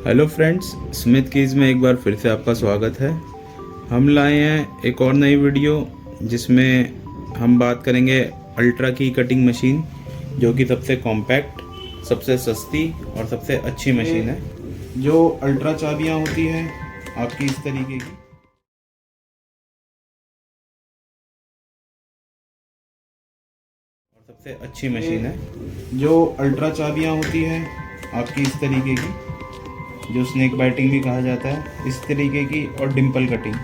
Hello friends, Smith keys में एक बार फिर से आपका स्वागत है। हम लाए हैं एक और नई वीडियो जिसमें हम बात करेंगे अल्ट्रा की कटिंग मशीन, जो कि सबसे कॉम्पैक्ट, सबसे सस्ती और सबसे अच्छी मशीन है। जो अल्ट्रा चाबियां होती हैं आपकी इस तरीके की, और सबसे अच्छी मशीन है। जो अल्ट्रा चाबियां होती हैं आपकी इस तरीके की, जो स्नेक बाइटिंग भी कहा जाता है, इस तरीके की, और डिंपल कटिंग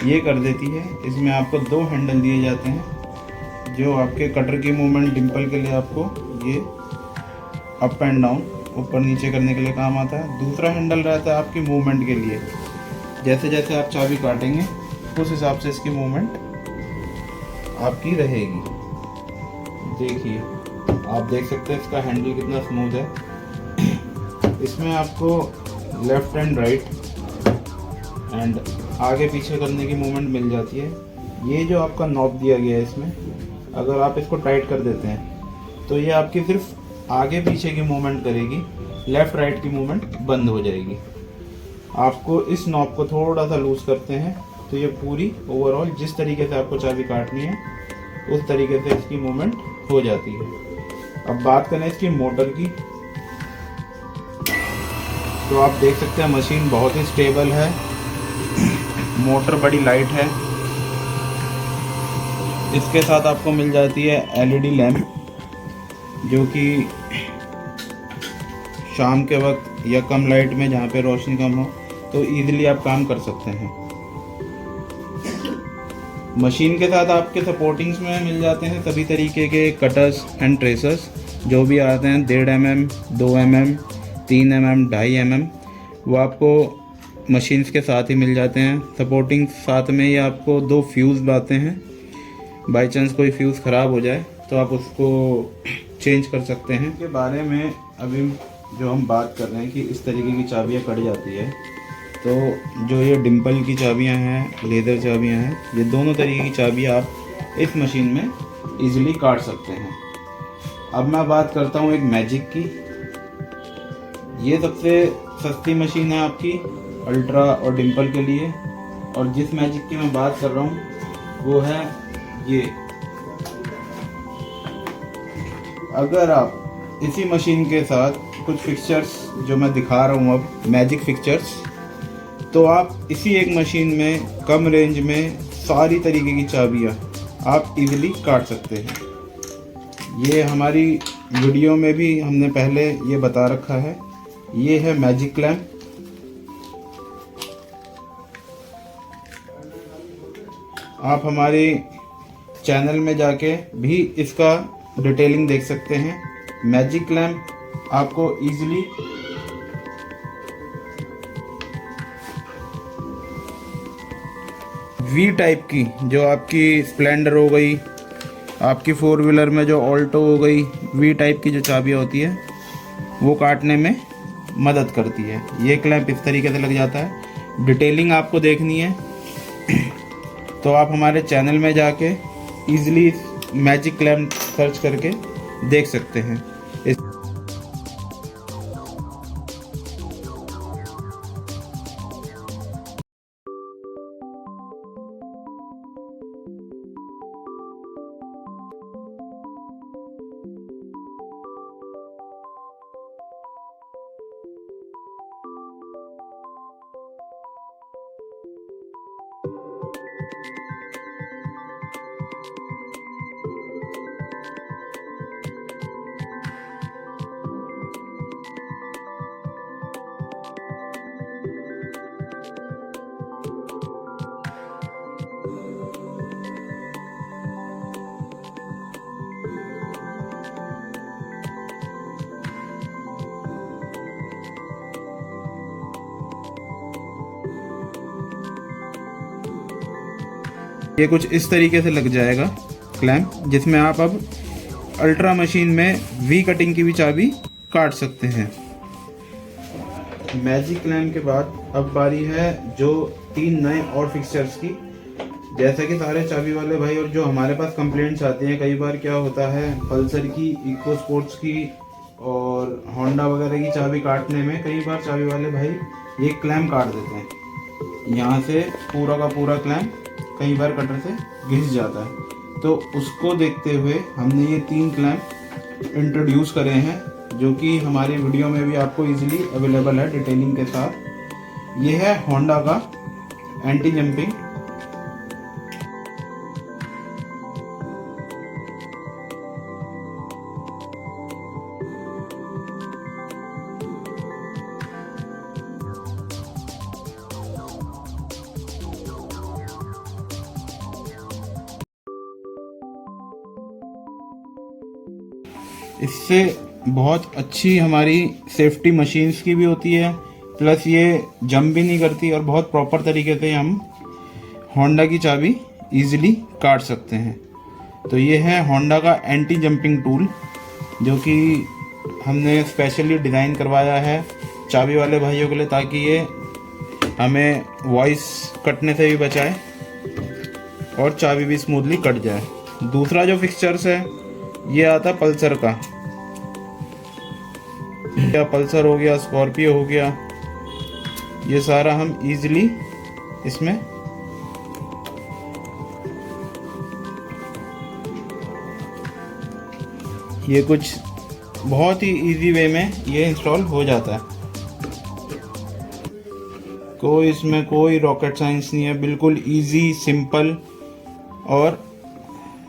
ये कर देती है। इसमें आपको दो हैंडल दिए जाते हैं, जो आपके कटर की मूवमेंट डिंपल के लिए आपको ये अप एंड डाउन, ऊपर नीचे करने के लिए काम आता है। दूसरा हैंडल रहता है आपकी मूवमेंट के लिए, जैसे जैसे आप चाबी काटेंगे उस हिसाब से इसकी मूवमेंट आपकी रहेगी। देखिए, आप देख सकते हैं इसका हैंडल कितना स्मूथ है। इसमें आपको लेफ्ट एंड राइट एंड आगे पीछे करने की मूवमेंट मिल जाती है। ये जो आपका नॉब दिया गया है, इसमें अगर आप इसको टाइट कर देते हैं तो ये आपकी सिर्फ आगे पीछे की मूवमेंट करेगी, लेफ्ट राइट की मूवमेंट बंद हो जाएगी। आपको इस नॉब को थोड़ा सा लूज करते हैं तो ये पूरी ओवरऑल जिस तरीके से आपको चाबी काटनी है उस तरीके से इसकी मूवमेंट हो जाती है। अब बात करें इसकी मोटर की, तो आप देख सकते हैं मशीन बहुत ही स्टेबल है, मोटर बड़ी लाइट है। इसके साथ आपको मिल जाती है एलईडी लैंप, जो कि शाम के वक्त या कम लाइट में, जहाँ पे रोशनी कम हो, तो इजीली आप काम कर सकते हैं। मशीन के साथ आपके सपोर्टिंग्स में मिल जाते हैं सभी तरीके के कटर्स एंड ट्रेसर्स, जो भी आते हैं 1.5 mm, 2 mm, 3 mm, 2.5 mm, वो आपको मशीन्स के साथ ही मिल जाते हैं। सपोर्टिंग साथ में ही आपको 2 फ्यूज़ लाते हैं। बाई चांस कोई फ्यूज़ ख़राब हो जाए तो आप उसको चेंज कर सकते हैं। के बारे में अभी जो हम बात कर रहे हैं कि इस तरीके की चाबियाँ कट जाती है, तो जो ये डिंपल की चाबियाँ हैं, लेदर चाबियाँ हैं, ये दोनों तरीके की चाबियाँ आप इस मशीन में ईज़िली काट सकते हैं। अब मैं बात करता हूँ एक मैजिक की। ये सबसे सस्ती मशीन है आपकी अल्ट्रा और डिंपल के लिए, और जिस मैजिक की मैं बात कर रहा हूँ वो है ये। अगर आप इसी मशीन के साथ कुछ फिक्सचर्स जो मैं दिखा रहा हूँ अब, मैजिक फिक्सचर्स, तो आप इसी एक मशीन में कम रेंज में सारी तरीके की चाबियाँ आप इजीली काट सकते हैं। ये हमारी वीडियो में भी हमने पहले ये बता रखा है। ये है मैजिक क्लैंप। आप हमारे चैनल में जाके भी इसका डिटेलिंग देख सकते हैं। मैजिक क्लैंप आपको इजीली वी टाइप की, जो आपकी स्प्लेंडर हो गई, आपकी 4 व्हीलर में जो ऑल्टो हो गई, वी टाइप की जो चाबियाँ होती है वो काटने में मदद करती है। ये क्लैंप इस तरीके से लग जाता है। डिटेलिंग आपको देखनी है तो आप हमारे चैनल में जाके इजीली मैजिक क्लैंप सर्च करके देख सकते हैं। ये कुछ इस तरीके से लग जाएगा क्लैंप, जिसमें आप अब अल्ट्रा मशीन में वी कटिंग की भी चाबी काट सकते हैं। मैजिक क्लैंप के बाद अब बारी है जो 3 नए और फिक्सचर्स की। जैसे कि सारे चाबी वाले भाई और जो हमारे पास कंप्लेंट्स आती हैं, कई बार क्या होता है, पल्सर की, इको स्पोर्ट्स की और होंडा वगैरह की चाबी काटने में कई बार चाबी वाले भाई ये क्लैम्प काट देते हैं, यहाँ से पूरा का पूरा क्लैम्प कई बार कटर से घिस जाता है। तो उसको देखते हुए हमने ये 3 क्लैम्प इंट्रोड्यूस करे हैं, जो कि हमारी वीडियो में भी आपको इजीली अवेलेबल है डिटेलिंग के साथ। ये है होंडा का एंटी जंपिंग। इससे बहुत अच्छी हमारी सेफ्टी मशीन्स की भी होती है, प्लस ये जंप भी नहीं करती और बहुत प्रॉपर तरीके से हम होंडा की चाबी इजीली काट सकते हैं। तो ये है होंडा का एंटी जंपिंग टूल, जो कि हमने स्पेशली डिज़ाइन करवाया है चाबी वाले भाइयों के लिए, ताकि ये हमें वॉइस कटने से भी बचाए और चाबी भी स्मूथली कट जाए। दूसरा जो फिक्सचर्स है ये आता पल्सर का, या पल्सर हो गया, स्कॉर्पियो हो गया, ये सारा हम इजीली इसमें ये कुछ बहुत ही इजी वे में ये इंस्टॉल हो जाता है। कोई इसमें कोई रॉकेट साइंस नहीं है, बिल्कुल इजी, सिंपल और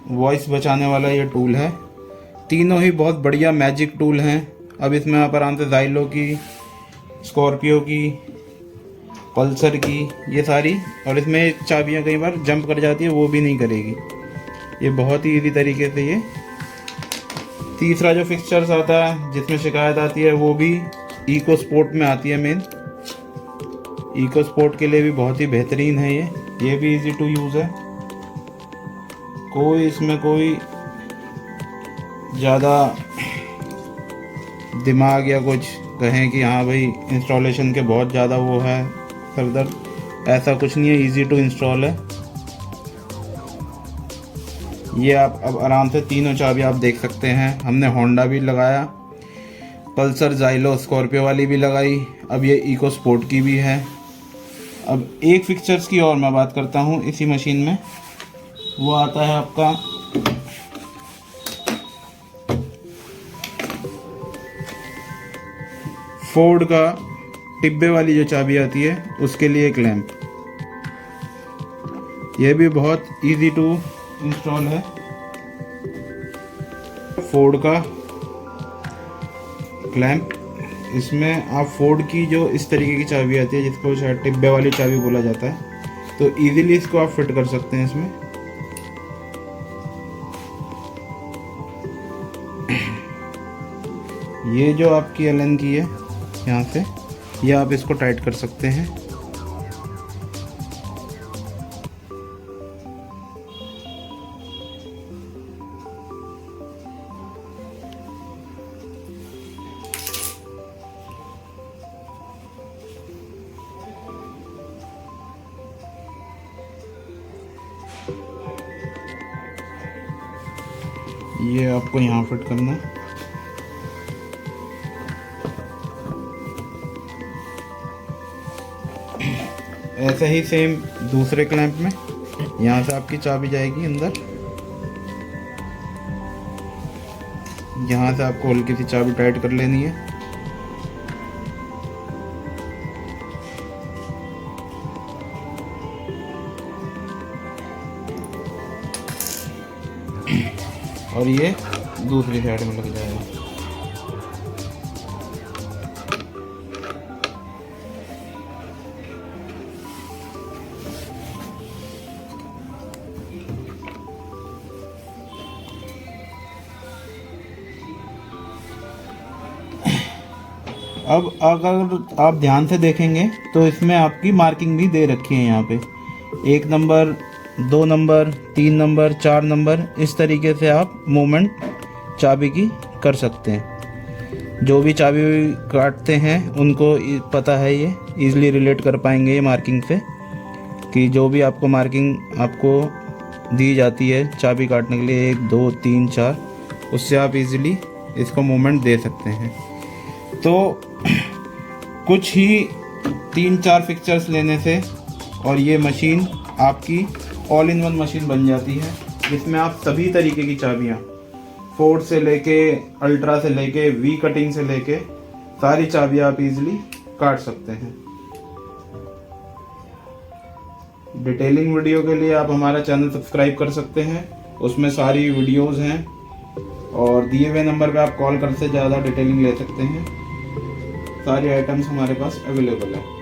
वॉइस बचाने वाला ये टूल है। तीनों ही बहुत बढ़िया मैजिक टूल हैं। अब इसमें आप आराम से ज़ाइलो की, स्कॉर्पियो की, पल्सर की, ये सारी, और इसमें चाबियां कई बार जंप कर जाती है, वो भी नहीं करेगी। ये बहुत ही इजी तरीके से ये। तीसरा जो फिक्सचर्स आता है जिसमें शिकायत आती है वो भी इको स्पोर्ट में आती है। मेन इको स्पोर्ट के लिए भी बहुत ही बेहतरीन है ये भी इजी टू यूज़ है। कोई इसमें कोई ज़्यादा दिमाग या कुछ कहें कि हाँ भाई इंस्टॉलेशन के बहुत ज़्यादा वो है सरदर्द, ऐसा कुछ नहीं है, इजी टू इंस्टॉल है ये। आप अब आराम से तीनों चाबी आप देख सकते हैं। हमने होंडा भी लगाया, पल्सर, ज़ाइलो, स्कॉर्पियो वाली भी लगाई, अब ये इको स्पोर्ट की भी है। अब एक फिक्सचर्स की और मैं बात करता हूँ इसी मशीन में, वो आता है आपका फोर्ड का टिब्बे वाली जो चाबी आती है उसके लिए क्लैंप। यह भी बहुत इजी टू इंस्टॉल है। फोर्ड का क्लैंप, इसमें आप फोर्ड की जो इस तरीके की चाबी आती है जिसको शायद टिब्बे वाली चाबी बोला जाता है, तो इजीली इसको आप फिट कर सकते हैं इसमें। ये जो आपकी एलन की है यहाँ से, ये आप इसको टाइट कर सकते हैं। ये आपको यहाँ फिट करना है। ऐसे ही सेम दूसरे क्लैंप में यहाँ से आपकी चाबी जाएगी अंदर, यहाँ से आपको हल्की सी चाबी टाइट कर लेनी है। और ये दूसरी साइड में लग जाएगा। अब अगर आप ध्यान से देखेंगे तो इसमें आपकी मार्किंग भी दे रखी है यहाँ पे, 1 नंबर, 2 नंबर, 3 नंबर, 4 नंबर, इस तरीके से आप मूवमेंट चाबी की कर सकते हैं। जो भी चाबी काटते हैं उनको पता है, ये इजीली रिलेट कर पाएंगे ये मार्किंग से, कि जो भी आपको मार्किंग आपको दी जाती है चाबी काटने के लिए 1, 2, 3, 4, उससे आप इजीली इसको मूवमेंट दे सकते हैं। तो कुछ ही 3-4 फिक्चर्स लेने से और ये मशीन आपकी ऑल इन वन मशीन बन जाती है, जिसमें आप सभी तरीके की चाबियाँ, फोर्ड से लेके अल्ट्रा से लेके वी कटिंग से लेके सारी चाबियाँ आप इजीली काट सकते हैं। डिटेलिंग वीडियो के लिए आप हमारा चैनल सब्सक्राइब कर सकते हैं, उसमें सारी वीडियोस हैं और दिए हुए नंबर पे आप कॉल कर से ज़्यादा डिटेलिंग ले सकते हैं। सारी आइटम्स हमारे पास अवेलेबल है।